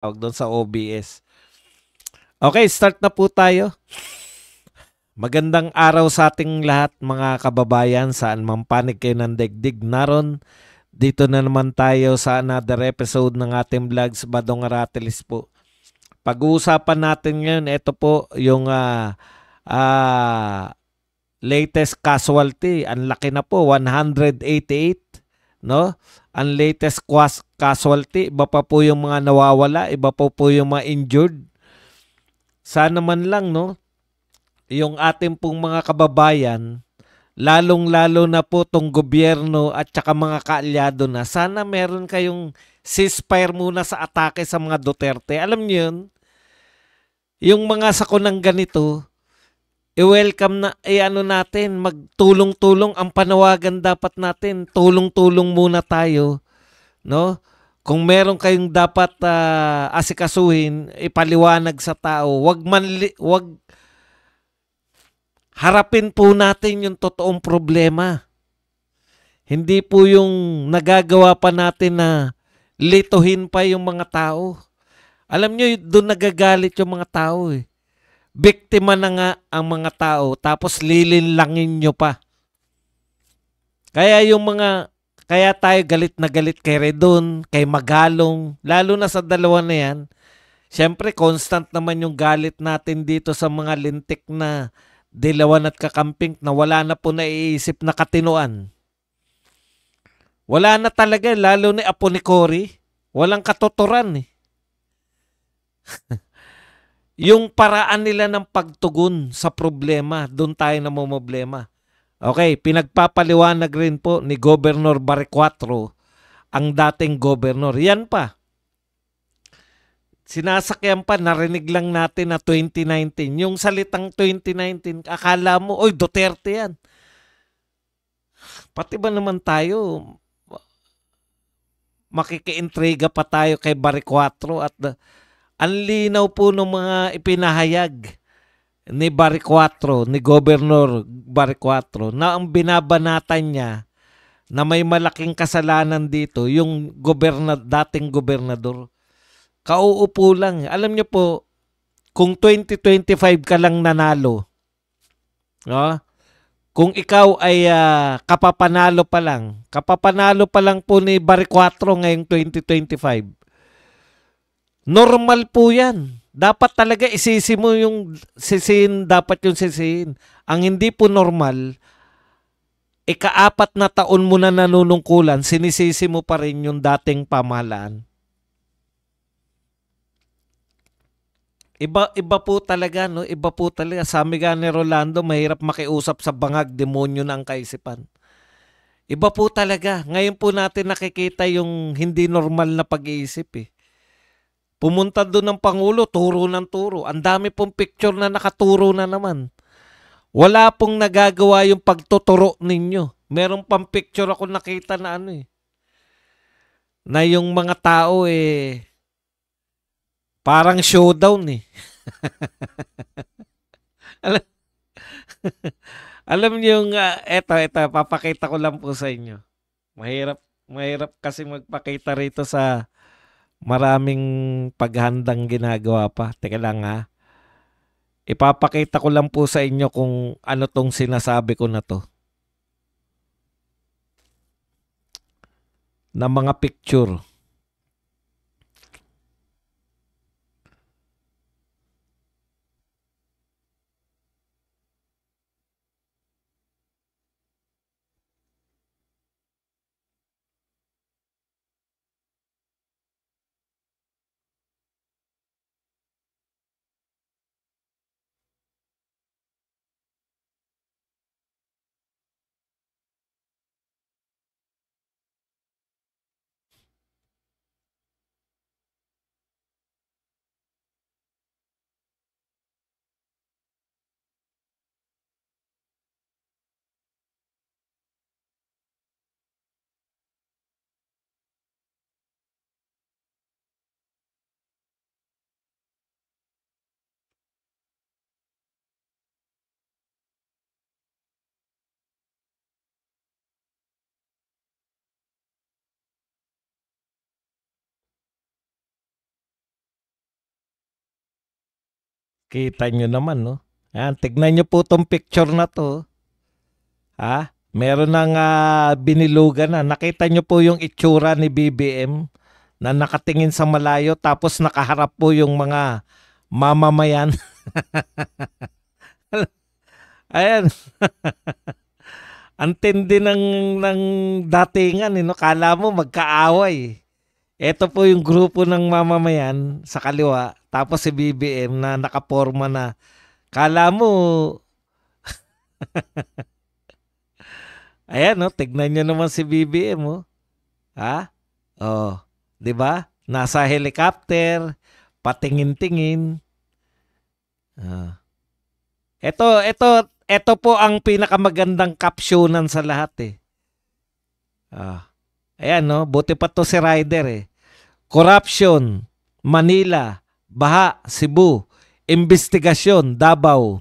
tawag doon sa OBS. Okay, start na po tayo. Magandang araw sa ating lahat mga kababayan saan man panig kayo ng daigdig naron. Dito na naman tayo sa another episode ng ating vlogs Badong Aratilis po. Pag-uusapan natin ngayon, ito po yung ah, latest casualty. Ang laki na po, 188, no? Ang latest casualty, iba pa po yung mga nawawala, iba po yung mga injured. Sana man lang, no? Yung ating pong mga kababayan, lalong-lalo na po tong gobyerno at saka mga kaalyado na, sana meron kayong ceasefire muna sa atake sa mga Duterte. Alam niyo yun, yung mga sakunang ganito, i-welcome na, ano natin, magtulong-tulong ang panawagan dapat natin. Tulong-tulong muna tayo, no? Kung meron kayong dapat asikasuhin, ipaliwanag sa tao. Wag harapin po natin yung totoong problema. Hindi po yung nagagawa pa natin na lituhin pa yung mga tao. Alam nyo, doon nagagalit yung mga tao eh. Biktima na nga ang mga tao tapos lilinlangin nyo pa. Kaya yung mga, kaya tayo galit na galit kay Redon, kay Magalong, lalo na sa dalawa na yan. Siyempre, constant naman yung galit natin dito sa mga lintik na dilawan at kakamping na wala na po naiisip na katinuan. Wala na talaga, lalo ni Apo ni Cory. Walang katuturan eh. Yung paraan nila ng pagtugon sa problema, doon tayo namumblema. Okay, pinagpapaliwanag rin po ni Governor Baricuatro ang dating governor. Yan pa. Sinasakyan pa, narinig lang natin na 2019. Yung salitang 2019, akala mo, oy, Duterte yan. Pati ba naman tayo, makikiintriga pa tayo kay Baricuatro at ang linaw po ng mga ipinahayag ni Baricuatro, ni Governor Baricuatro, na ang binabanatan niya na may malaking kasalanan dito, yung dating gobernador. Kauupo lang. Alam niyo po, kung 2025 ka lang nanalo, no? Kung ikaw ay kapapanalo pa lang po ni Baricuatro ngayong 2025, normal po yan. Dapat talaga isisi mo yung sisihin, dapat yung sisihin. Ang hindi po normal, ika-4 na taon mo na nanunungkulan, sinisisi mo pa rin yung dating pamahalaan. Iba po talaga, no? Iba po talaga. Sabi nga ni Rolando, mahirap makiusap sa bangag, demonyo na ang kaisipan. Iba po talaga. Ngayon po natin nakikita yung hindi normal na pag-iisip eh. Pumunta doon ng Pangulo, turo ng turo. Ang dami pong picture na nakaturo na naman. Wala pong nagagawa yung pagtuturo ninyo. Meron pang picture ako nakita na ano eh. Na yung mga tao eh, parang showdown eh. Alam, alam niyo yung, eto, papakita ko lang po sa inyo. Mahirap kasi magpakita rito sa maraming paghandang ginagawa pa. Teka lang ha. Ipapakita ko lang po sa inyo kung ano tong sinasabi ko na to. Na mga picture. Kita nyo naman, no? Yan, tignan nyo po tong picture na to. Ha? Meron ng binilugan na. Nakita nyo po yung itsura ni BBM na nakatingin sa malayo tapos nakaharap po yung mga mamamayan. Ayan. Ang tindi ng datingan, no? Kala mo magkaaway. Ito po yung grupo ng mamamayan sa kaliwa. Tapos si BBM na nakaporma na. Kala mo, ayan, no? Tignan nyo naman si BBM, oh. Ha? Oh, 'di ba? Nasa helicopter, patingin-tingin. Ah. Ito po ang pinakamagandang captionan sa lahat eh. Ah. Ayan, no? Buti pa to si Ryder eh. Corruption, Manila, Baha, Cebu, Investigasyon, Davao.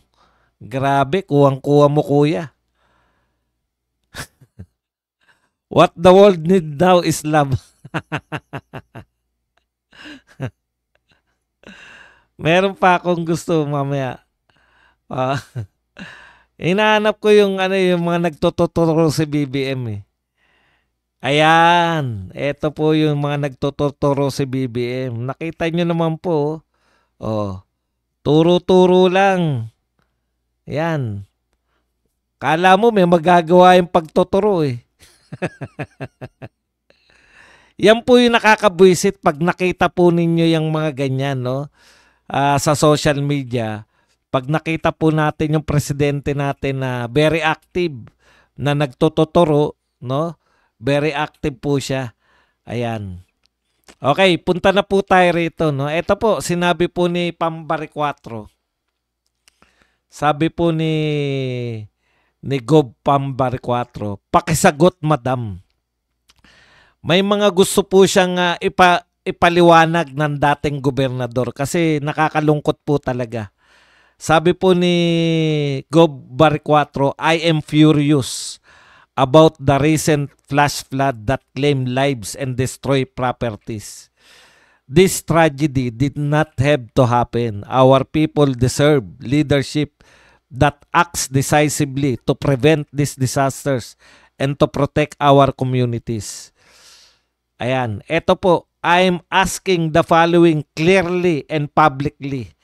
Grabe, kuwang-kuwa mo kuya. What the world need now is love. Meron pa akong gusto mamaya. Ah, hinahanap ko yung yung mga nagtuturo si BBM eh. Ayan, eto po yung mga nagtuturo si BBM. Nakita nyo naman po. Oh, turo-turo lang. Ayan. Kala mo may magagawa yung pagtuturo eh. Yan po yung nakakabwisit pag nakita po ninyo yung mga ganyan, no? Sa social media. Pag nakita po natin yung presidente natin na very active, na nagtuturo, no? Very active po siya. Ayan. Okay, punta na po tayo rito, no? Ito po, sinabi po ni Pambari 4. Sabi po ni Gob Pambari 4, pakisagot madam. May mga gusto po siyang ipaliwanag ng dating gobernador kasi nakakalungkot po talaga. Sabi po ni Gob Barquatro, I am furious about the recent flash flood that claimed lives and destroy properties. This tragedy did not have to happen. Our people deserve leadership that acts decisively to prevent these disasters and to protect our communities. Ayan, eto po, I'm asking the following clearly and publicly.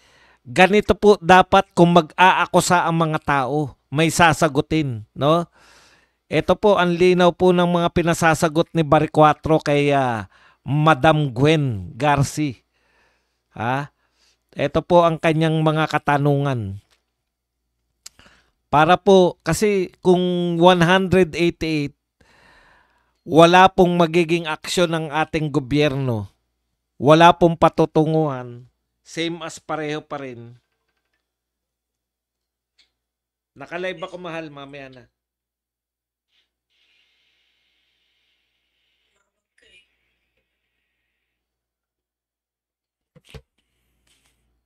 Ganito po dapat kung mag-aakusa ang mga tao, may sasagutin, no? Ito po ang linaw po ng mga pinasasagot ni Barquatro kay Madam Gwen Garci. Ha? Ito po ang kanyang mga katanungan. Para po, kasi kung 188, wala pong magiging aksyon ng ating gobyerno. Wala pong patutunguhan. Same as pareho pa rin. Nakalive ako mahal, mamaya na.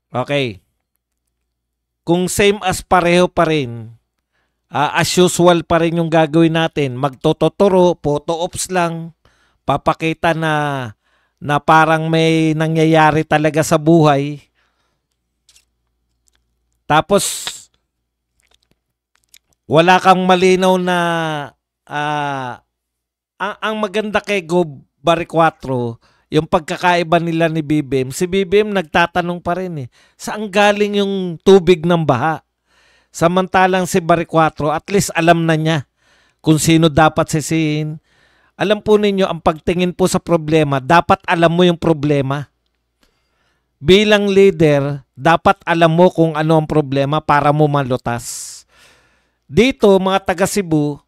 Okay. Kung same as pareho pa rin, as usual pa rin yung gagawin natin. Magtuturo, photo ops lang, papakita na parang may nangyayari talaga sa buhay. Tapos, wala kang malinaw na ang maganda kay Gob Barquatro, yung pagkakaiba nila ni BBM, si BBM nagtatanong pa rin eh, saan galing yung tubig ng baha? Samantalang si Barquatro, at least alam na niya kung sino dapat sisihin. Alam po ninyo, ang pagtingin po sa problema, dapat alam mo yung problema. Bilang leader, dapat alam mo kung ano ang problema para mo malutas. Dito, mga taga Cebu,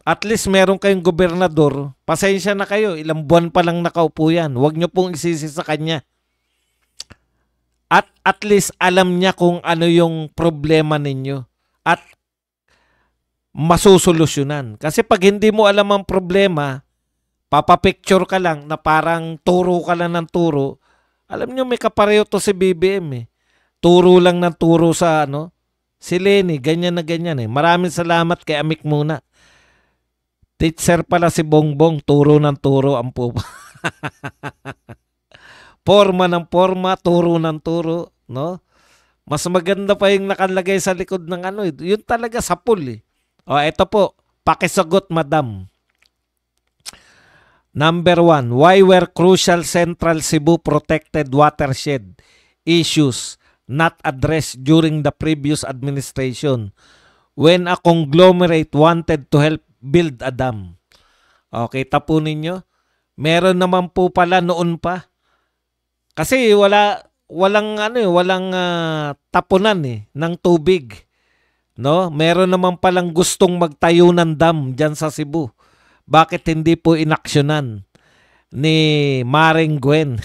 at least meron kayong gobernador, pasensya na kayo, ilang buwan pa lang nakaupo yan. Huwag nyo pong isisi sa kanya. At least alam niya kung ano yung problema ninyo at masusolusyonan. Kasi pag hindi mo alam ang problema, papapicture ka lang na parang turo ka lang ng turo. Alam niyo may kapareho to si BBM eh. Turo lang ng turo sa si Lenny, ganyan na ganyan eh. Maraming salamat kay Amik muna. Teacher pala si Bongbong, turo ng turo ang pupa. Forma ng forma, turo ng turo, no? Mas maganda pa yung nakalagay sa likod ng ano. Yun talaga sa pool eh. O, eto po. Pakisagot, madam. Number 1, why were crucial Central Cebu protected watershed issues not addressed during the previous administration when a conglomerate wanted to help build a dam? Okay, tapo ninyo. Meron naman po pala noon pa. Kasi walang tapunan ng tubig, no? Meron naman palang gustong magtayo ng dam diyan sa Cebu. Bakit hindi po inaksyonan ni Maring Gwen?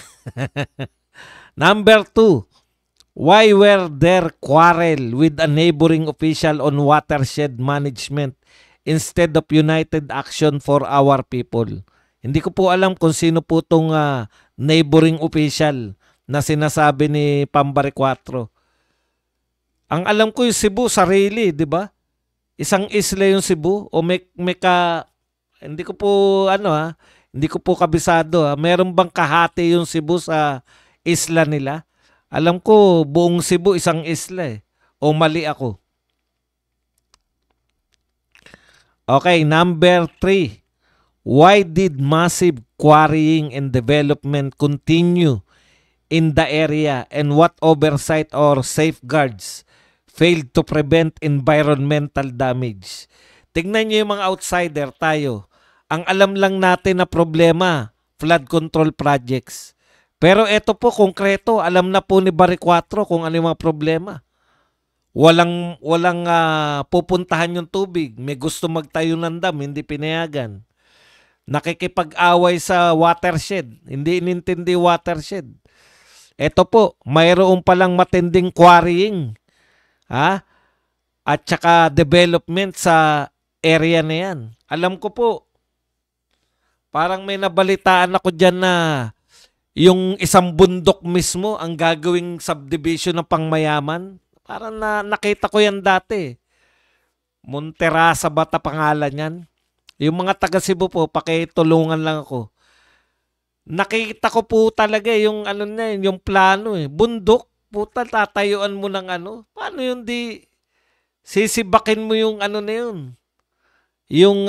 Number 2, why were there quarrel with a neighboring official on watershed management instead of united action for our people? Hindi ko po alam kung sino po itong neighboring official na sinasabi ni Pambari 4. Ang alam ko yung Cebu, sarili, di ba? Isang isla yung Cebu o may hindi ko po hindi ko po kabisado. Meron bang kahati yung Cebu sa isla nila? Alam ko buong Cebu isang isla eh. O mali ako? Okay, number 3. Why did massive quarrying and development continue in the area and what oversight or safeguards failed to prevent environmental damage? Tingnan niyo yung mga outsider tayo. Ang alam lang natin na problema, flood control projects. Pero ito po konkreto, alam na po ni Barry 4 kung ano yung mga problema. Walang pupuntahan yung tubig. May gusto magtayo ng dam, hindi pinayagan. Nakikipag-away sa watershed, hindi inintindi watershed. Ito po, mayroon palang matinding quarrying. At saka development sa area na yan. Alam ko po, parang may nabalitaan ako dyan na yung isang bundok mismo ang gagawing subdivision ng pangmayaman. Parang nakita ko yan dati. Monterasa bata pangalan yan. Yung mga taga Cebu po, pakitulungan lang ako. Nakita ko po talaga yung yung plano eh. Bundok, puta, tatayuan mo ng Paano yun sisibakin mo yung na yun? Yung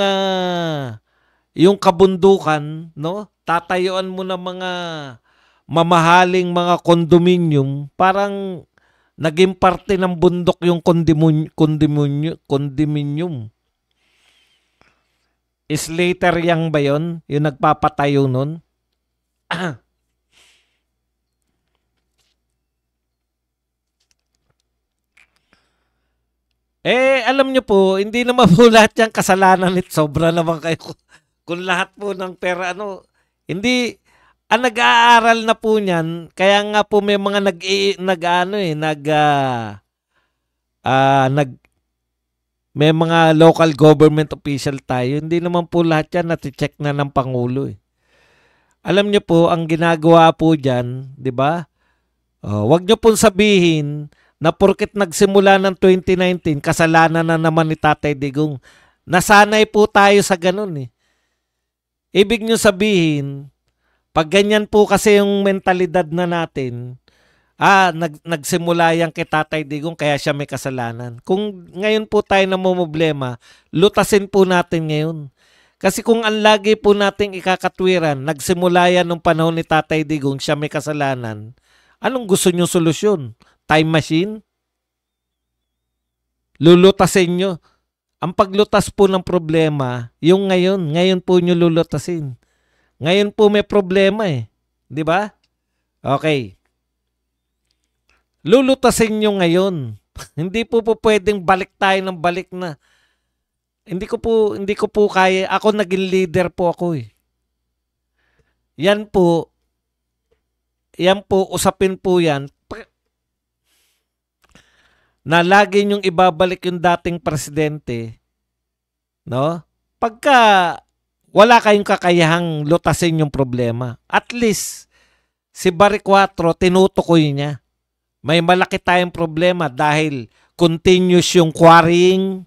kabundukan, no? Tatayuan mo ng mga mamahaling mga condominium, parang naging parte ng bundok yung condominium. Slater Yang ba yun? Yung nagpapatayo nun? Alam nyo po, hindi naman po lahat yung kasalanan nito. Sobra naman kayo. Kung lahat po ng pera, hindi, nag-aaral na po niyan, kaya nga po may mga may mga local government official tayo. Hindi naman po lahat yan nati-check na ng Pangulo eh. Alam niyo po, ang ginagawa po dyan, di ba? Wag niyo pong sabihin na porket nagsimula ng 2019, kasalanan na naman ni Tatay Digong. Nasanay po tayo sa ganun eh. Ibig nyo sabihin, pag ganyan po kasi yung mentalidad na natin, nagsimula yan kay Tatay Digong kaya siya may kasalanan. Kung ngayon po tayo namumblema, lutasin po natin ngayon. Kasi kung ang lagi po nating ikakatwiran, nagsimula yan nung panahon ni Tatay Digong, siya may kasalanan, anong gusto nyo solusyon? Time machine? Lulutasin nyo. Ang paglutas po ng problema, yung ngayon po nyo lulutasin. Ngayon po may problema eh. Di ba? Okay. Lulutasin nyo ngayon. Hindi po pwedeng balik tayo ng balik na. Hindi ko po kaya. Ako naging leader po ako eh. Yan po, usapin po yan na lagi niyong ibabalik yung dating presidente, no? Pagka wala kayong kakayahang lutasin yung problema, at least si Barry 4 tinutukoy niya. May malaki tayong problema dahil continuous yung quarrying.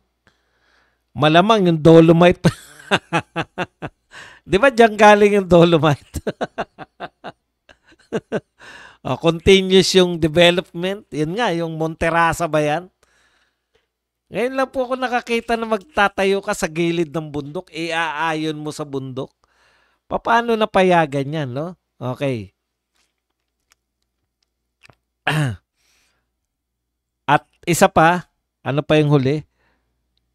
Malamang yung dolomite. Di ba diyan galing yung dolomite? Continuous yung development. Yun nga, yung Monterasa ba yan? Ngayon lang po ako nakakita na magtatayo ka sa gilid ng bundok, iaayon mo sa bundok. Paano napayagan yan, no? Okay. At isa pa, ano pa yung huli?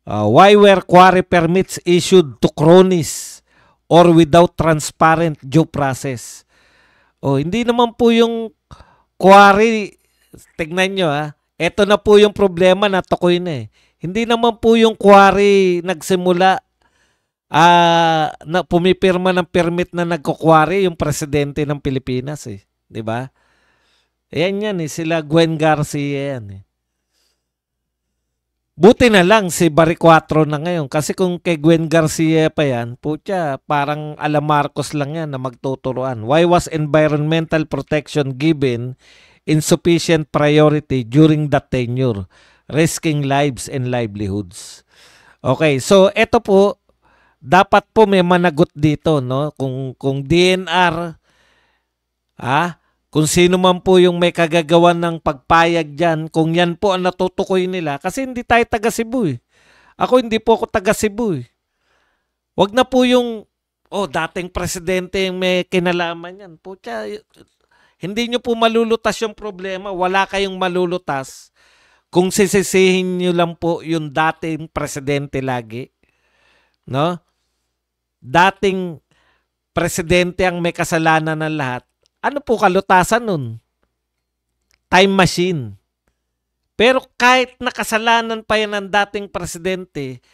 Why were quarry permits issued to cronies or without transparent due process? Hindi naman po yung quarry, tignan nyo ito na po yung problema na tukoy na eh. Hindi naman po yung quarry nagsimula na pumipirma ng permit na nagkukwari yung presidente ng Pilipinas eh. 'Di ba? Ayan yan eh, sila Gwen Garcia yan eh. Buti na lang si Barry Cuatro na ngayon kasi kung kay Gwen Garcia pa yan, putya, parang ala Marcos lang yan na magtuturuan. Why was environmental protection given insufficient priority during that tenure, risking lives and livelihoods? Okay, so eto po, dapat po may managot dito, no? Kung DNR, kung sino man po yung may kagagawan ng pagpayag dyan, kung yan po ang natutukoy nila, kasi hindi tayo taga Cebu eh. Ako hindi po ako taga Cebu eh. Wag na po yung, dating presidente yung may kinalaman yan. Pucha, hindi nyo po malulutas yung problema. Wala kayong malulutas kung sisisihin nyo lang po yung dating presidente lagi. No? Dating presidente ang may kasalanan ng lahat. Ano po kalutasan nun? Time machine. Pero kahit nakasalanan pa yan ng dating presidente,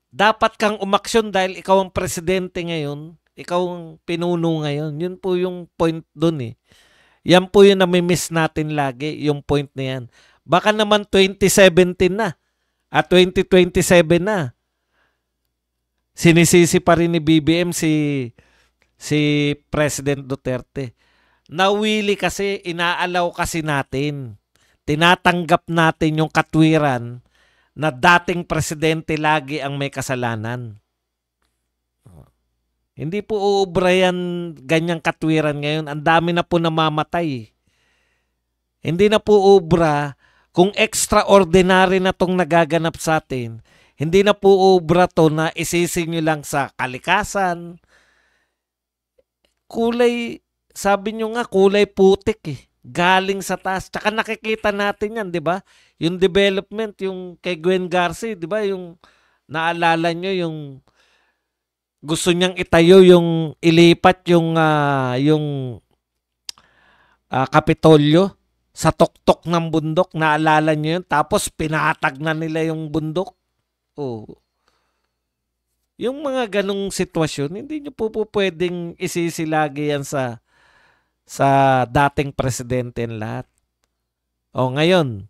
dapat kang umaksyon dahil ikaw ang presidente ngayon, ikaw ang pinuno ngayon. Yun po yung point dun eh. Yan po yung nami-miss natin lagi, yung point na yan. Baka naman 2017 na at 2027 na. Sinisisi pa rin ni BBM si President Duterte. Nawili kasi, inaalaw kasi natin. Tinatanggap natin yung katwiran na dating presidente lagi ang may kasalanan. Hindi po uubra yan ganyang katwiran ngayon. Ang dami na po namamatay. Hindi na po uubra kung extraordinary na tong nagaganap sa atin. Hindi na po uubra to na isising nyo lang sa kalikasan. Sabi nyo nga, kulay putik eh. Galing sa taas. Tsaka nakikita natin yan, di ba? Yung development, yung kay Gwen Garcia, di ba? Yung naalala nyo, yung gusto niyang itayo, yung ilipat yung Kapitolyo sa tuktok ng bundok. Naalala nyo yun? Tapos pinatag na nila yung bundok. Yung mga ganong sitwasyon, hindi nyo po pwedeng isisilagi yan sa dating presidente ng lahat. Ngayon,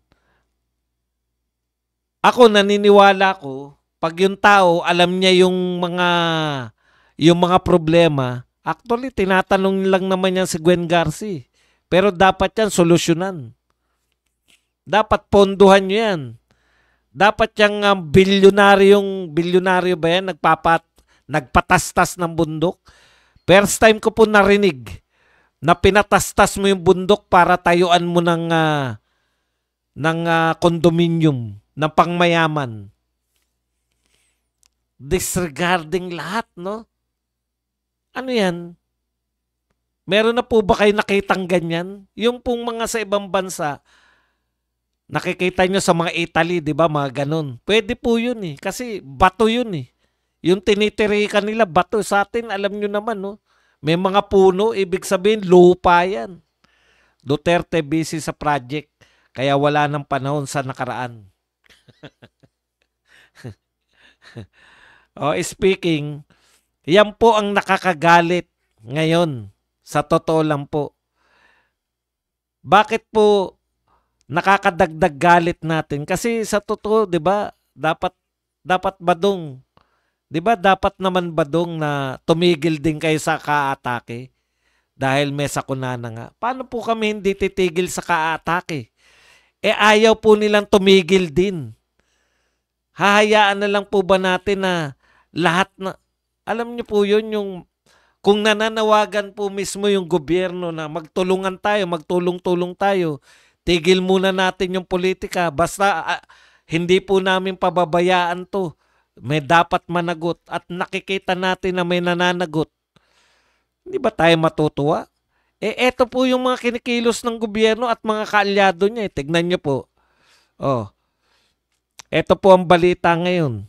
ako naniniwala ko, pag yung tao alam niya yung mga problema, actually tinatanong lang naman yan si Gwen Garcia. Pero dapat yan solusyonan. Dapat ponduhan nyo yan. Dapat yung bilyonaryo ba yan, nagpatastas ng bundok. First time ko po narinig na pinatastas mo yung bundok para tayuan mo ng condominium, ng pangmayaman. Disregarding lahat, no? Ano yan? Meron na po ba kayo nakitang ganyan? Yung pong mga sa ibang bansa, nakikita nyo sa mga Italy, di ba? Mga ganun. Pwede po yun eh. Kasi bato yun eh. Yung tinitirikan nila, bato. Sa atin, alam nyo naman, no? May mga puno, ibig sabihin, lupa yan. Duterte busy sa project, kaya wala ng panahon sa nakaraan. Speaking, yan po ang nakakagalit ngayon. Sa totoo lang po. Bakit po nakakadagdag galit natin? Kasi sa totoo, 'di ba? Dapat badong. 'Di ba? Dapat naman badong na tumigil din kayo sa kaatake dahil may sakuna na nga. Paano po kami hindi titigil sa kaatake? Ayaw po nilang tumigil din. Hahayaan na lang po ba natin na lahat na, alam niyo po yun, yung Kung nananawagan po mismo yung gobyerno na magtulungan tayo, magtulong-tulong tayo, tigil muna natin yung politika. Basta hindi po namin pababayaan to. May dapat managot at nakikita natin na may nananagot. Hindi ba tayo matutuwa? Eto po yung mga kinikilos ng gobyerno at mga kaalyado niya. Tignan niyo po. Oh, eto po ang balita ngayon.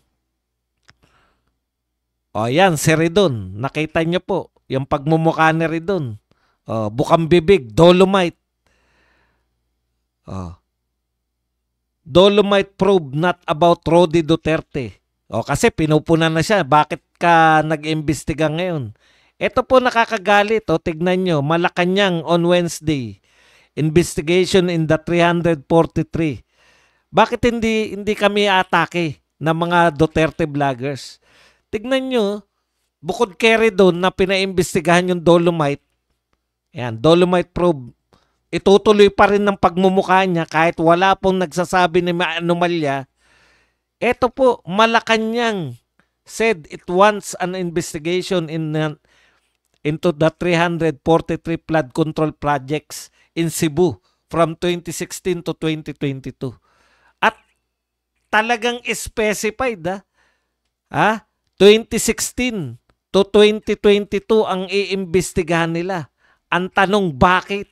O yan, si Ridon. Nakita niyo po, yung pagmumukha ni Ridon. O, bukang bibig, Dolomite. O, Dolomite probe not about Rody Duterte. O, kasi pinupunan na siya. Bakit ka nag-imbestiga ngayon? Ito po nakakagalit. O, tignan nyo, Malacanang on Wednesday. Investigation in the 343. Bakit hindi kami atake ng mga Duterte vloggers? Tignan nyo, bukod kay doon na pinaimbestigahan yung Dolomite, yan, Dolomite probe, itutuloy pa rin ng pagmumukha niya kahit wala pong nagsasabi na may anomalya. Ito po, Malacanang said it wants an investigation into the 343 flood control projects in Cebu from 2016 to 2022. At talagang specified 2016 to 2022 ang iimbestigahan nila. Ang tanong, bakit?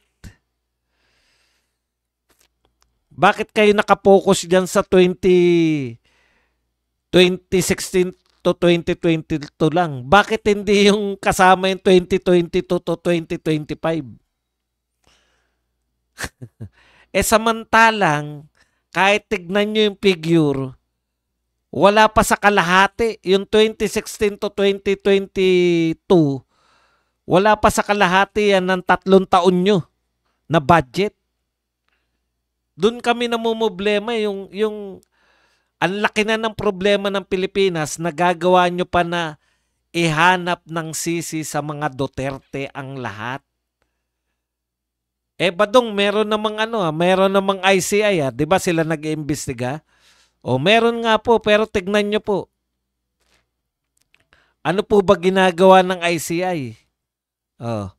Bakit kayo nakapokus dyan sa 2016 to 2022 lang? Bakit hindi yung kasama yung 2022 to 2025? Samantalang, kahit tignan nyo yung figure, wala pa sa kalahati. Yung 2016 to 2022, wala pa sa kalahati yan ng 3 taon nyo na budget. Doon kami namumblema yung ang laki na ng problema ng Pilipinas, nagagawa nyo pa na ihanap ng sisi sa mga Duterte ang lahat. Badong, meron namang ICI, 'di ba sila nag-iimbestiga? O meron nga po, pero tignan nyo po. Ano po ba ginagawa ng ICI? Oh.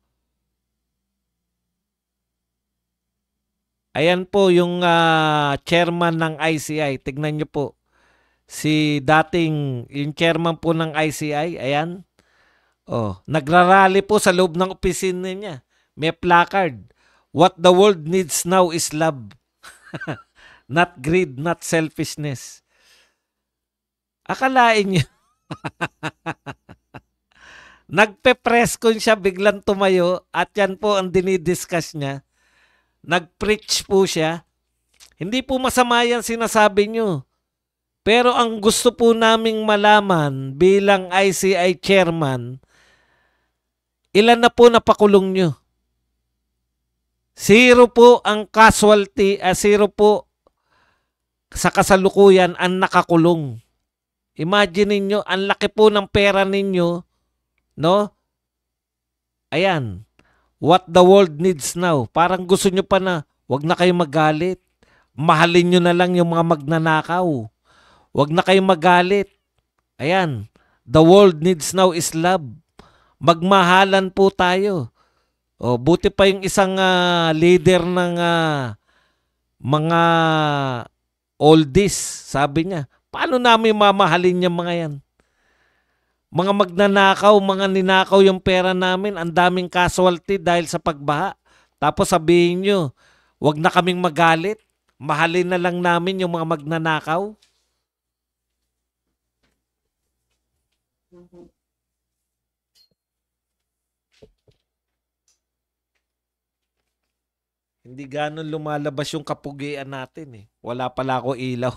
Ayan po yung chairman ng ICI. Tignan nyo po. Yung chairman po ng ICI, ayan. Oh, nagrarally po sa loob ng opisina niya. May placard. What the world needs now is love. Not greed, not selfishness. Akalain niyo. Nagpe-press con siya, biglang tumayo at yan po ang dinidiscuss niya. Nag-preach po siya. Hindi po masama yan sinasabi niyo. Pero ang gusto po naming malaman bilang ICI chairman, ilan na po napakulong niyo? 0 po ang casualty, 0 po sa kasalukuyan ang nakakulong. Imagine ninyo, ang laki po ng pera ninyo, no? Ayan, what the world needs now. Parang gusto nyo pa na, wag na kayo magalit. Mahalin nyo na lang yung mga magnanakaw. Wag na kayo magalit. Ayan, the world needs now is love. Magmahalan po tayo. O, buti pa yung isang leader ng mga oldies, sabi niya, paano namin mamahalin yung mga yan? Mga magnanakaw, mga ninakaw yung pera namin, ang daming casualty dahil sa pagbaha. Tapos sabihin nyo, wag na kaming magalit, mahalin na lang namin yung mga magnanakaw. Hindi ganon lumalabas yung kapugian natin eh. Wala pala ako ilaw.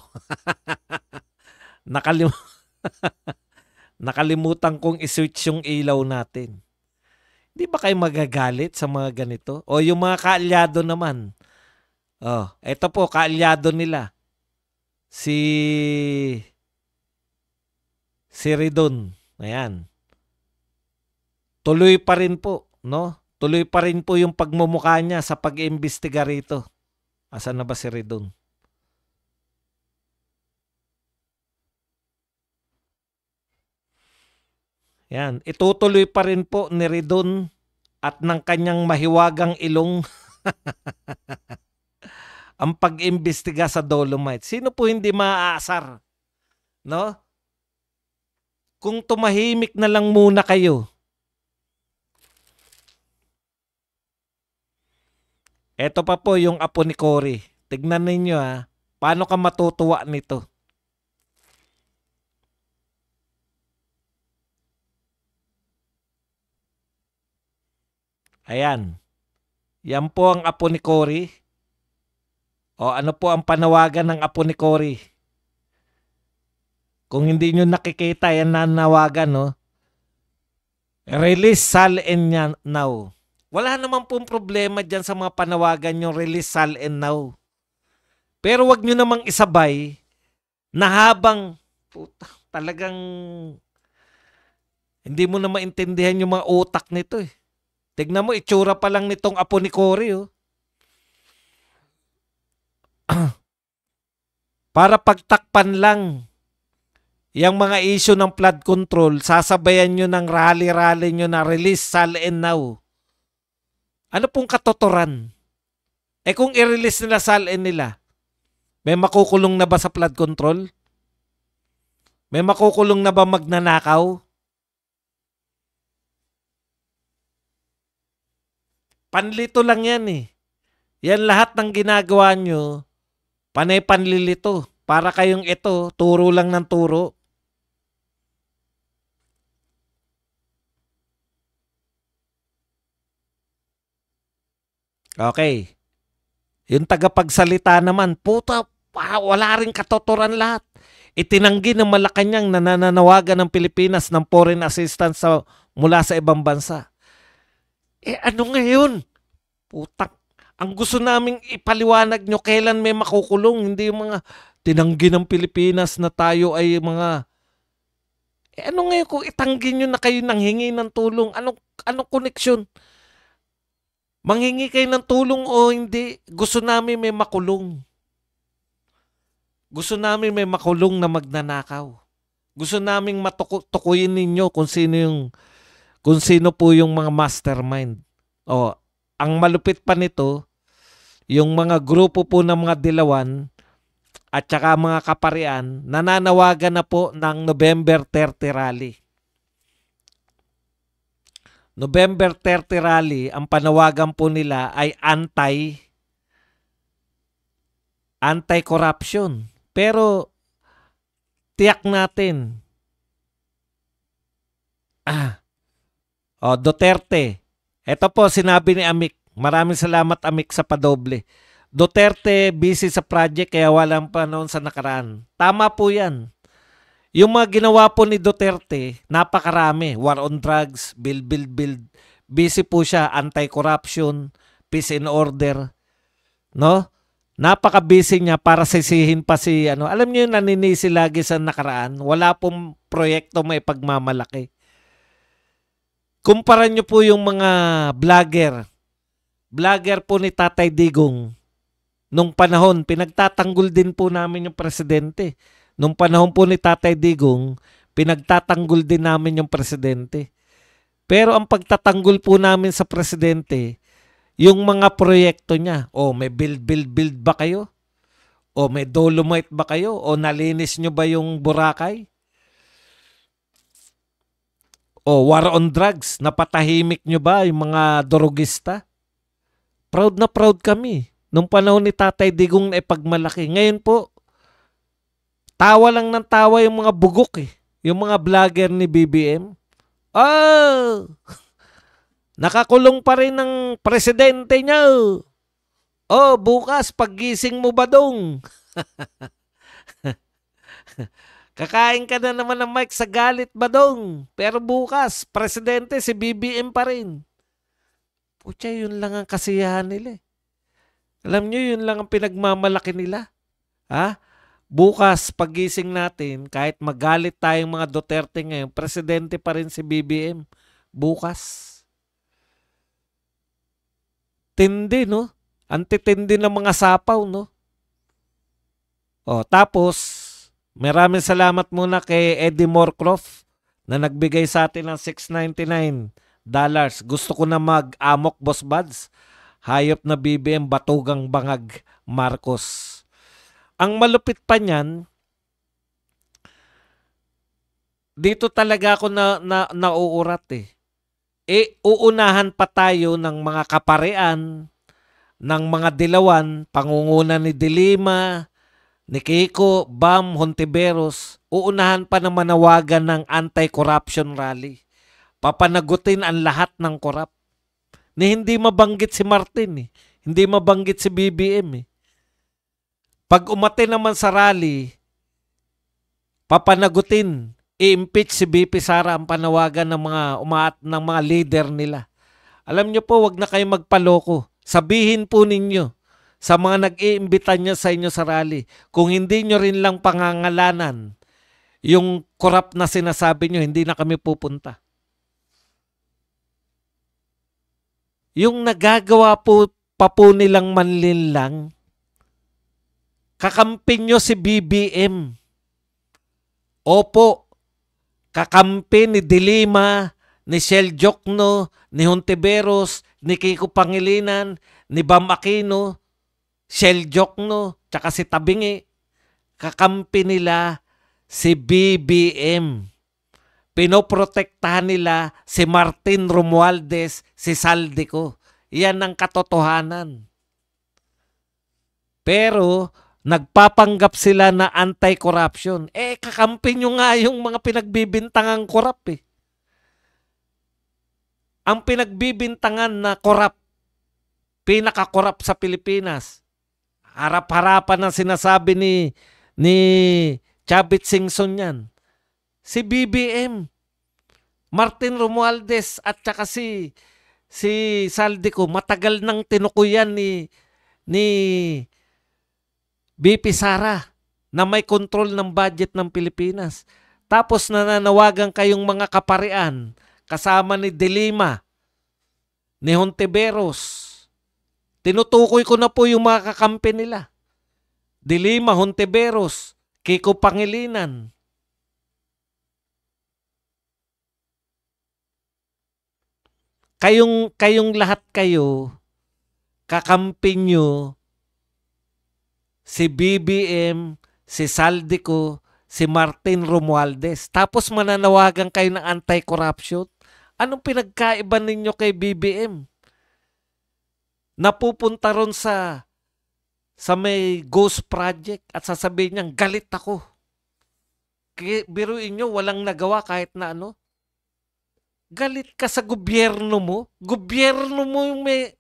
Nakalimutan kong i-switch yung ilaw natin. Hindi ba kayo magagalit sa mga ganito? O yung mga kaalyado naman. Oh, eto po, kaalyado nila. Si Ridon. Ayan. Tuloy pa rin po, no? Tuloy pa rin po yung pagmumukha niya sa pag-iimbestiga rito. Asan na ba si Ridon? Yan, itutuloy pa rin po ni Ridon at ng kanyang mahiwagang ilong ang pag-imbestiga sa Dolomite. Sino po hindi maaasar, no? Kung tumahimik na lang muna kayo. Ito pa po yung apo ni Cory. Tignan ninyo ha, paano ka matutuwa nito? Ayan. Yan po ang apo ni Cory. O ano po ang panawagan ng apo ni Cory? Kung hindi nyo nakikita, yan nanawagan, no? Release Sal and now. Wala naman pong problema dyan sa mga panawagan yung release Sal and now. Pero wag nyo namang isabay na habang talagang hindi mo na maintindihan yung mga utak nito eh. Tignan mo, itsura pa lang nitong apo ni Cory, oh. Para pagtakpan lang yung mga issue ng flood control, sasabayan nyo ng rally-rally nyo na release Sal and now. Ano pong katotoran? Eh kung i-release nila Sal and nila, may makukulong na ba sa flood control? May makukulong na ba magnanakaw? Panlito lang yan eh. Yan lahat ng ginagawa nyo, panay panlilito. Para kayong ito, turo lang ng turo. Okay. Yung tagapagsalita naman, puta, wala rin katotoran lahat. Itinanggi ng Malacanang na nananawagan ng Pilipinas ng foreign assistance mula sa ibang bansa. Eh ano ngayon? Putak. Ang gusto naming ipaliwanag nyo kailan may makukulong, hindi yung mga tinanggi ng Pilipinas na tayo ay mga... Eh ano ngayon kung itanggi nyo na kayo nanghingi ng tulong? Anong koneksyon? Manghingi kayo ng tulong o hindi? Gusto namin may makulong. Gusto namin may makulong na magnanakaw. Gusto naming matukuyin ninyo kung sino po yung mga mastermind. O, ang malupit pa nito, yung mga grupo po ng mga dilawan at saka mga kaparian, nananawagan na po ng November 30 rally. November 30 rally, ang panawagan po nila ay anti-corruption. Pero tiyak natin, Duterte. Ito po sinabi ni Amik. Maraming salamat Amik sa padoble. Duterte busy sa project kaya walang panahon sa nakaraan. Tama po yan. Yung mga ginawa po ni Duterte, napakarami. War on drugs, build. Busy po siya, anti-corruption, peace and order. No? Napaka-busy niya para sisihin pa si Alam niyo yung naninisi lagi sa nakaraan. Wala pong proyekto may pagmamalaki. Kumpara niyo po yung mga vlogger. Vlogger po ni Tatay Digong. Nung panahon, pinagtatanggol din po namin yung presidente. Nung panahon po ni Tatay Digong, pinagtatanggol din namin yung presidente. Pero ang pagtatanggol po namin sa presidente, yung mga proyekto niya, may build ba kayo? O may Dolomite ba kayo? O nalinis nyo ba yung Boracay? O war on drugs, napatahimik nyo ba yung mga drogista? Proud na proud kami. Nung panahon ni Tatay Digong na ipagmalaki. Ngayon po, tawa lang ng tawa yung mga bugok eh. Yung mga vlogger ni BBM. Nakakulong pa rin ng presidente niya. Bukas, paggising mo ba dong? Kakain ka na naman ng mic sa galit ba dong? Pero bukas, presidente si BBM pa rin. Pucha, yun lang ang kasiyahan nila. Alam nyo, yun lang ang pinagmamalaki nila. Bukas, paggising natin, kahit magalit tayong mga Duterte ngayon, presidente pa rin si BBM. Bukas. Tindi, no? Antitindi ng mga sapaw, no? Tapos, maraming salamat muna kay Eddie Morcroft. na nagbigay sa atin ng $699. Gusto ko na mag-amok, Boss Buds. Hayop na BBM, batugang bangag, Marcos. Ang malupit pa niyan, dito talaga ako nauurat eh. Uunahan pa tayo ng mga kaparean, ng mga dilawan, pangunguna ni Dilima, ni Kiko, Bam, Hontiveros, uunahan pa na manawagan ng anti-corruption rally. Papanagutin ang lahat ng korap. Ni hindi mabanggit si Martin eh. Hindi mabanggit si BBM eh. Pag umate naman sa rally, papanagutin, i-impeach si BP Sara ang panawagan ng mga leader nila. Alam niyo po, wag na kayo magpaloko. Sabihin po ninyo sa mga nag-iimbita niya sa inyo sa rally, kung hindi nyo rin lang pangangalanan yung korap na sinasabi nyo, hindi na kami pupunta. Yung nagagawa pa po nilang manlinlang, kakampi nyo si BBM. Opo, kakampi ni Dilima, ni Shell Jokno, ni Hontiveros, ni Kiko Pangilinan, ni Bam Aquino, Shell Jokno, tsaka si Tabingi. Kakampi nila si BBM. Pinoprotektahan nila si Martin Romualdez, si Saldico. Yan ang katotohanan. Pero nagpapanggap sila na anti-corruption. Kakampi nyo nga yung mga pinagbibintangang korap eh. Ang pinagbibintangan na korap, pinaka-korap sa Pilipinas. Harap-harapan ang sinasabi ni Chavit Singson yan. Si BBM, Martin Romualdez at saka si Saldico, matagal nang tinukuyan ni BP Sara na may control ng budget ng Pilipinas. Tapos nananawagan kayong mga kaparean kasama ni Dilima, ni Hontiveros. Tinutukoy ko na po yung mga kakampi nila. Dilima, Hontiveros, Kiko Pangilinan. Kayong lahat kayo, kakampi nyo si BBM, si Saldico, si Martin Romualdez. Tapos mananawagan kayo ng anti-corruption. Anong pinagkaiba ninyo kay BBM? Napupunta ron sa may ghost project at sasabihin niyang galit ako. Biruin nyo, walang nagawa kahit na ano. Galit ka sa gobyerno mo. Gobyerno mo yung may...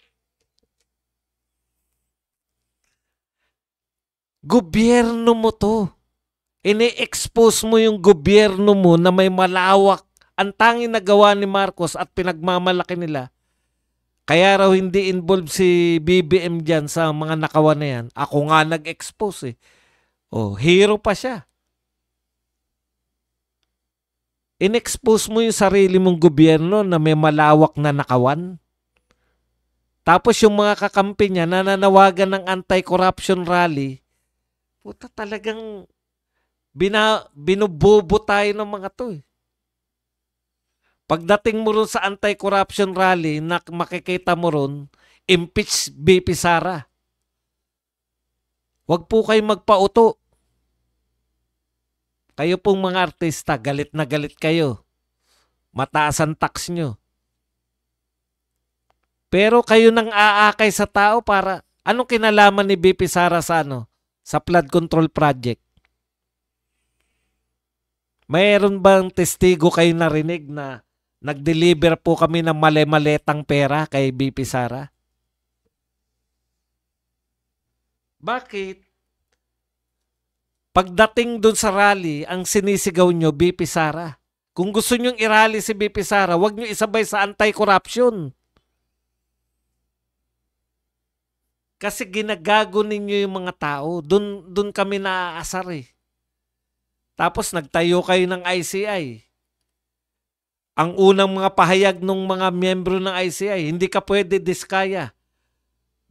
Gobyerno mo to. Ini-expose mo yung gobyerno mo na may malawak. Ang tanging nagawa ni Marcos at pinagmamalaki nila. Kaya raw hindi involved si BBM dyan sa mga nakawan na yan. Ako nga nag-expose eh. Hero pa siya. In-expose mo yung sarili mong gobyerno na may malawak na nakawan. Tapos yung mga kakampi niya nananawagan ng anti-corruption rally. Puta talagang binubobo tayo ng mga to eh. Pagdating mo ron sa anti-corruption rally, makikita mo ron, impeach BP Sara. Huwag po kayo magpauto. Kayo pong mga artista, galit na galit kayo. Mataas ang tax nyo. Pero kayo nang aakay sa tao para, anong kinalaman ni BP Sara sa sa flood control project? Mayroon bang testigo kayo narinig na nag-deliver po kami ng mali-maletang pera kay BP Sara? Bakit? Pagdating dun sa rally, ang sinisigaw nyo, BP Sara. Kung gusto nyong i-rally si BP Sara, huwag nyo isabay sa anti-corruption. Kasi ginagago ninyo yung mga tao. Dun kami naaasar eh. Tapos nagtayo kayo ng ICI. Ang unang mga pahayag ng mga miyembro ng ICI, hindi ka pwede diskaya.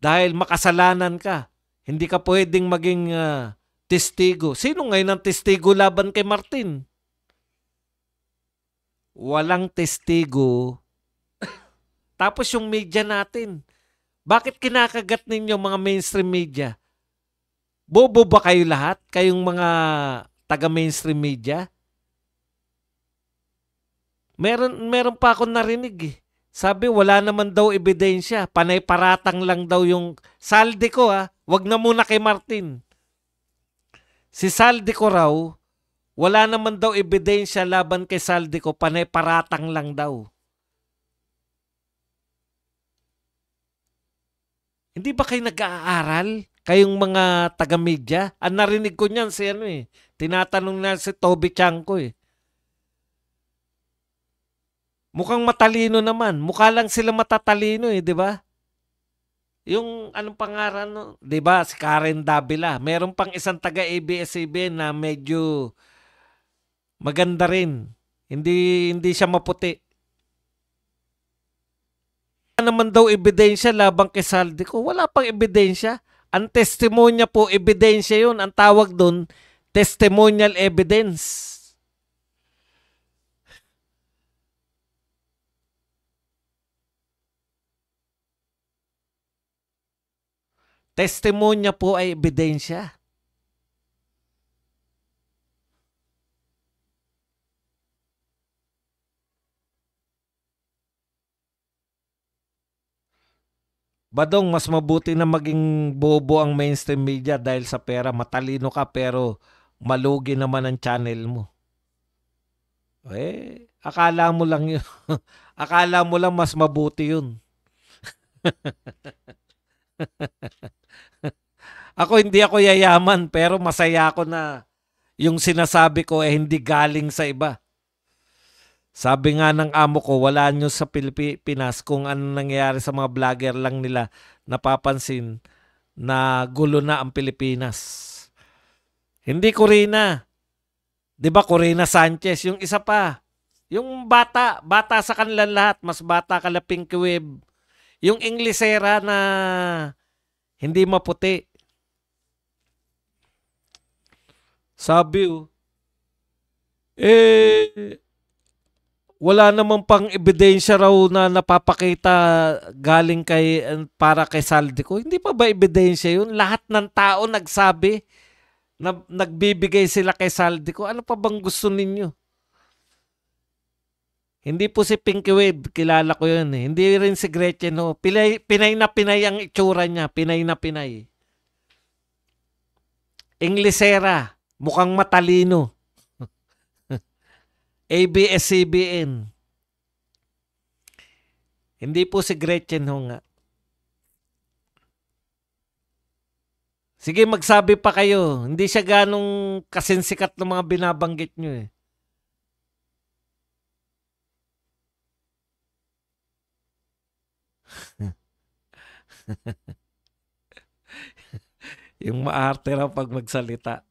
Dahil makasalanan ka. Hindi ka pwedeng maging testigo. Sino ngayon ang testigo laban kay Martin? walang testigo, tapos yung media natin, bakit kinakagat ninyo mga mainstream media? Bobo ba kayo lahat? Kayong mga taga-mainstream media? Meron pa ako narinig eh. Sabi wala naman daw ebidensya. Panay paratang lang daw yung Saldi ko ha. Wag na muna kay Martin. Si Saldi ko raw, wala naman daw ebidensya laban kay Saldi ko. Panay paratang lang daw. Hindi ba kayo nag-aaral? Kayong mga taga-media? Ang narinig ko niyan si ano eh. Tinatanong na si Toby Chanko eh. Mukhang matalino naman. Mukha lang sila matatalino eh, di ba? Yung anong pangalan, no? Di ba? Si Karen Davila. Meron pang isang taga-ABS-CBN na medyo maganda rin. Hindi siya maputi. Wala naman daw ebidensya labang kay Saldi ko. Wala pang ebidensya. Ang testimonya po, ebidensya yun. Ang tawag doon, testimonial evidence. Testimonya po ay ebidensya. Badong, mas mabuti na maging bobo ang mainstream media dahil sa pera. Matalino ka pero malugi naman ang channel mo. Akala mo lang yun. Akala mo lang mas mabuti yun. Hindi ako yayaman pero masaya ako na yung sinasabi ko hindi galing sa iba. Sabi nga ng amo ko, wala nyo sa Pilipinas kung ano nangyayari sa mga vlogger lang nila napapansin na gulo na ang Pilipinas. Hindi Corina. 'Di ba Corina Sanchez, yung isa pa. Yung bata sa kanila lahat, mas bata kala Pinky Web. Yung Inglesera na hindi maputi. Sabi wala namang pang ebidensya raw na napapakita galing para kay Saldi ko. Hindi pa ba ebidensya yun? Lahat ng tao nagsabi na nagbibigay sila kay Saldi ko. Ano pa bang gusto ninyo? Hindi po si Pinky Wave, kilala ko yun eh. Hindi rin si Gretchen ho. Pinay na pinay ang itsura niya. Pinay na pinay. Inglesera, mukhang matalino. ABS-CBN. Hindi po si Gretchen ho nga. Sige, magsabi pa kayo. Hindi siya ganong kasinsikat ng mga binabanggit nyo eh. Yung maarte raw pag magsalita.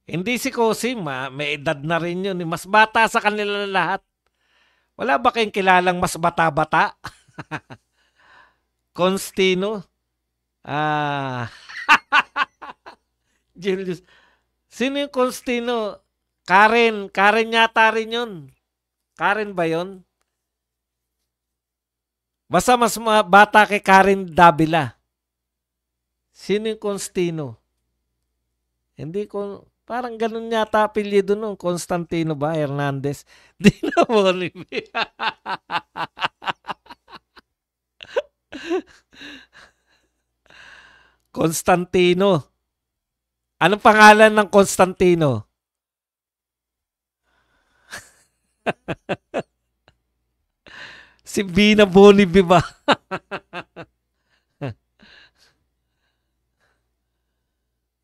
Hindi si Cosim, may edad na rin yun. Mas bata sa kanila lahat. Wala ba kayong kilalang mas bata-bata? Constino? Julius. Sino yung Constino? Karen yata rin yun. Karen ba yun? Basta mas bata kay Karen Davila. Sino yung Constino? Hindi ko, parang ganun yata apelyido nung Constantino ba? Hernandez. Di na mo Constantino. Anong pangalan ng Constantino? Si Bina Bonibi ba?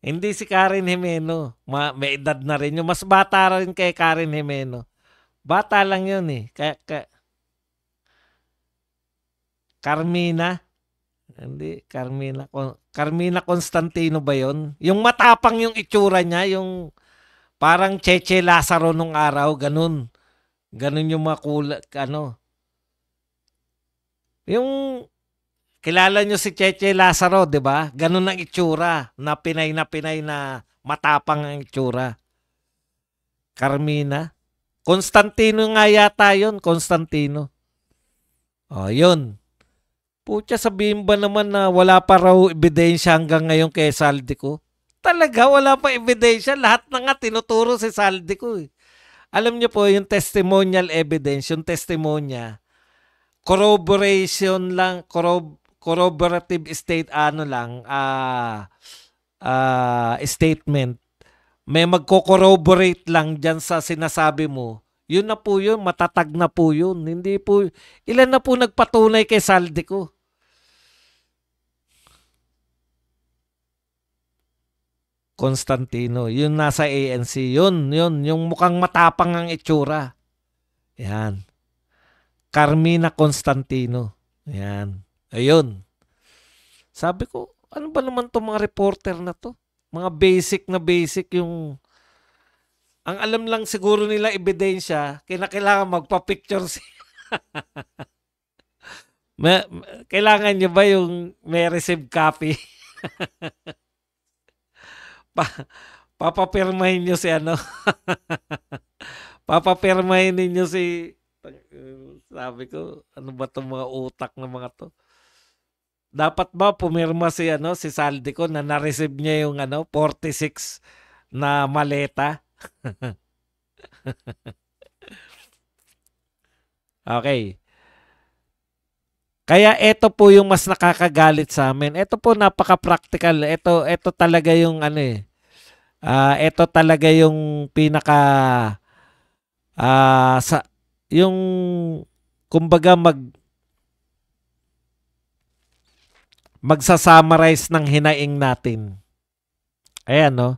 Hindi si Karen Jimeno. May edad na rin yun. Mas bata rin kay Karen Jimeno. Bata lang yun eh. Carmina? Hindi, Carmina. Carmina Constantino ba yun? Yung matapang yung itsura niya, yung parang Cheche Lazaro nung araw, ganun. Ganun yung makulak, Yung kilala nyo si Cheche Lazaro, di ba? Ganun ang itsura, na pinay na matapang ang itsura. Carmina. Constantino nga yata yun. Constantino. Yun. Pucha, sabihin ba naman na wala pa raw ebidensya hanggang ngayon kay Saldico? Talaga, wala pa ebidensya. Lahat na nga tinuturo si Saldico. Alam niyo po, yung testimonial evidence, yung testimonya, corroboration lang, corroborative statement. May magko-corroborate lang dyan sa sinasabi mo. Yun na po yun, matatag na po yun. Hindi po, ilan na po nagpatunay kay Saldico? Constantino, yun nasa ANC. Yun, yung mukhang matapang ang itsura. Yan. Carmina Constantino. Yan. Ayun. Sabi ko, ano ba naman itong mga reporter na to? Mga basic yung... Ang alam lang siguro nila ebidensya, kailangan magpa-picture kailangan nyo ba yung may received copy? Papapirmahin nyo si ano? Papapirmahin ninyo si... Sabi ko, ano ba itong mga utak ng mga to? Dapat ba pumirma si si Saldico na na-receive niya yung 46 na maleta? Okay. Kaya ito po yung mas nakakagalit sa amin. Ito po napaka-practical. Ito talaga yung ito talaga yung pinaka yung kumbaga magsa-summarize ng hinaing natin. Ayan, no?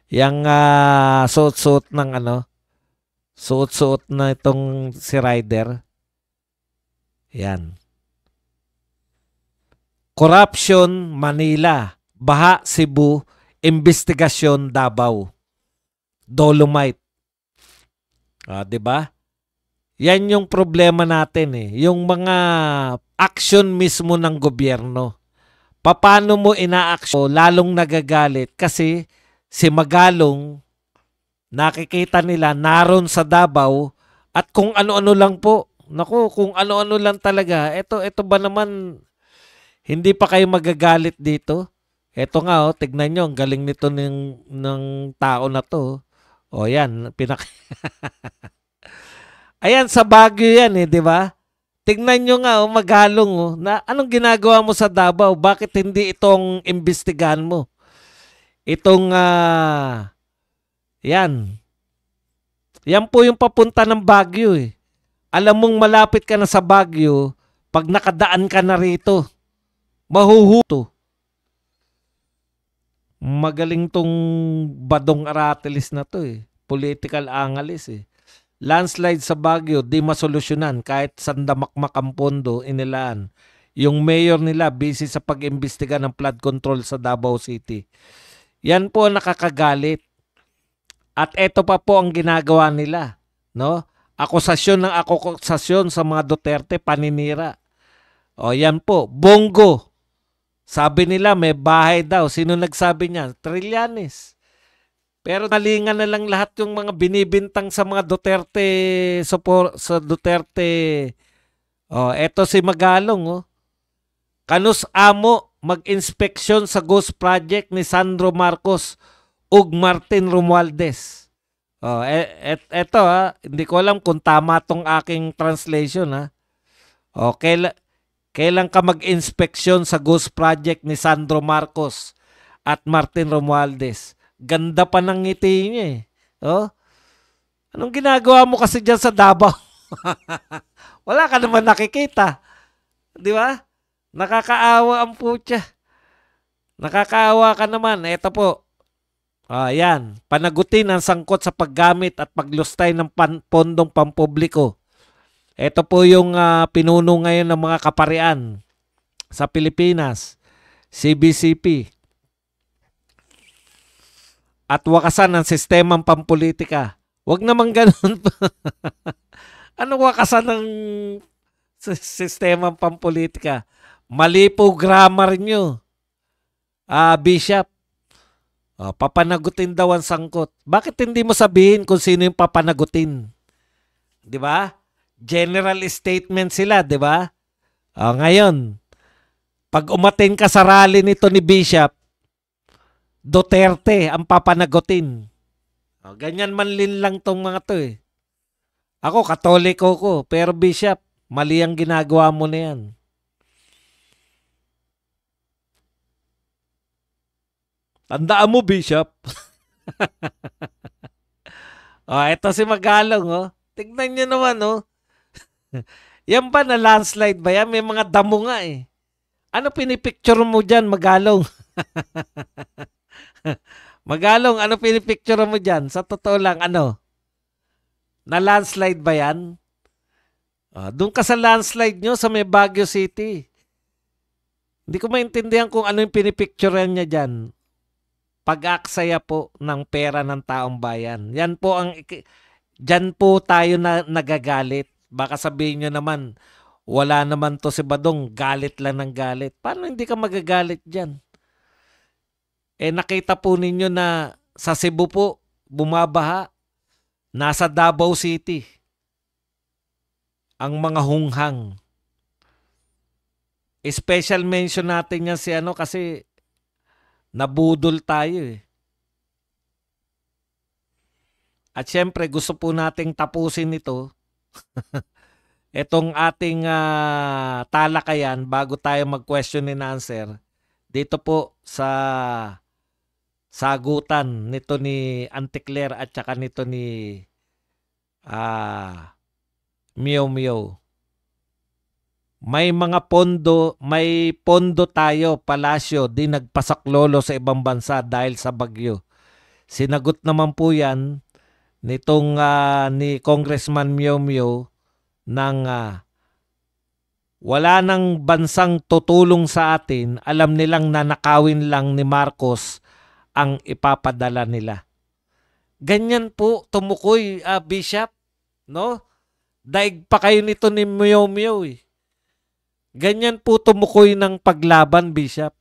Yang suot-suot ng suot-suot na itong si Ryder. Yan. Corruption, Manila. Baha, Cebu. Investigasyon, Davao. Dolomite. 'Di ba? Yan yung problema natin Yung mga action mismo ng gobyerno. Paano mo ina-action? Lalong nagagalit kasi si Magalong, nakikita nila naroon sa Davao at kung ano-ano lang po. Naku, kung ano-ano lang talaga. Ito ba naman, hindi pa kayo magagalit dito? Ito nga, tignan nyo, ang galing nito ng tao na to. Yan, Ayan, sa Baguio yan di ba? Tignan nyo nga, Magalong, na anong ginagawa mo sa Davao? Bakit hindi itong imbestigahan mo? Itong, yan. Yan po yung papunta ng Baguio Alam mong malapit ka na sa Baguio, pag nakadaan ka na rito, mahuhuto. Magaling tong Badong Aratilis na to Political analyst Landslide sa Baguio, di masolusyonan kahit sandamakmak ang pondo inilaan. Yung mayor nila busy sa pag-imbestiga ng flood control sa Davao City. Yan po ang nakakagalit. At ito pa po ang ginagawa nila. No? Akusasyon ng akusasyon sa mga Duterte, paninira. Yan po. Bongo. Sabi nila may bahay daw. Sino nagsabi niyan? Trillanes. Pero nalingan na lang lahat yung mga binibintang sa mga Duterte sa Duterte. Eto si Magalong Kanus amo mag-inspeksyon sa ghost project ni Sandro Marcos ug Martin Romualdez. Eto hindi ko alam kung tama tong aking translation kailan ka mag-inspeksyon sa ghost project ni Sandro Marcos at Martin Romualdez? Ganda pa ng ngiti niya Anong ginagawa mo kasi dyan sa Davao? Wala ka naman nakikita. Di ba? Nakakaawa ang putya. Nakakaawa ka naman. Ito po. Yan. Panagutin ang sangkot sa paggamit at paglustay ng pondong pampubliko. Ito po yung pinuno ngayon ng mga kaparian sa Pilipinas. CBCP. At wakasan ang sistemang pampolitika. Huwag naman ganun. Ano wakasan ng sistemang pampolitika? Mali po grammar nyo. Bishop. Papanagutin daw ang sangkot. Bakit hindi mo sabihin kung sino yung papanagutin? 'Di ba? General statement sila, 'di ba? Ngayon, pag umatin ka sa rally nito ni Bishop, Duterte ang papanagutin. Ganyan manlin lang tong mga to eh. Ako, Katoliko ko, pero Bishop, mali ang ginagawa mo na yan. Tandaan mo, Bishop. Ito si Magalong, oh. Tignan nyo naman, oh. Yan ba na landslide ba yan? May mga damo nga eh. Ano pinipicture mo dyan, Magalong? Magalong, ano pinipicture mo dyan? Sa totoo lang, ano? Na landslide ba yan? Doon ka sa landslide nyo sa may Baguio City. Hindi ko maintindihan kung ano yung pinipicturean niya dyan. Pag-aksaya po ng pera ng taong bayan. Yan po ang... Diyan po tayo na nagagalit. Baka sabihin nyo naman, wala naman to si Badong, galit lang ng galit. Paano hindi ka magagalit dyan? Nakita po ninyo na sa Cebu po, bumabaha. Nasa Davao City. Ang mga hunghang. Special mention natin yan si kasi nabudol tayo eh. At syempre gusto po nating tapusin ito. Itong ating talakayan bago tayo mag-question and answer. Dito po sa sagutan nito ni Auntie Claire at saka nito ni Mio Mio. May mga pondo, may pondo tayo, palasyo, di nagpasaklolo sa ibang bansa dahil sa bagyo. Sinagot naman po yan nitong ni Congressman Mio Mio ng wala nang bansang tutulong sa atin, alam nilang nanakawin lang ni Marcos ang ipapadala nila. Ganyan po tumukoy, Bishop, no? Daig pa kayo nito ni Mio Mio eh. Ganyan po tumukoy ng paglaban, Bishop.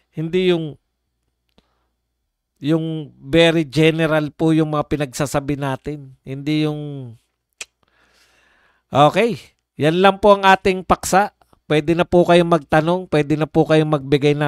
Hindi yung very general po yung mga pinagsasabi natin. Hindi yung... Okay. Yan lang po ang ating paksa. Pwede na po kayong magtanong. Pwede na po kayong magbigay ng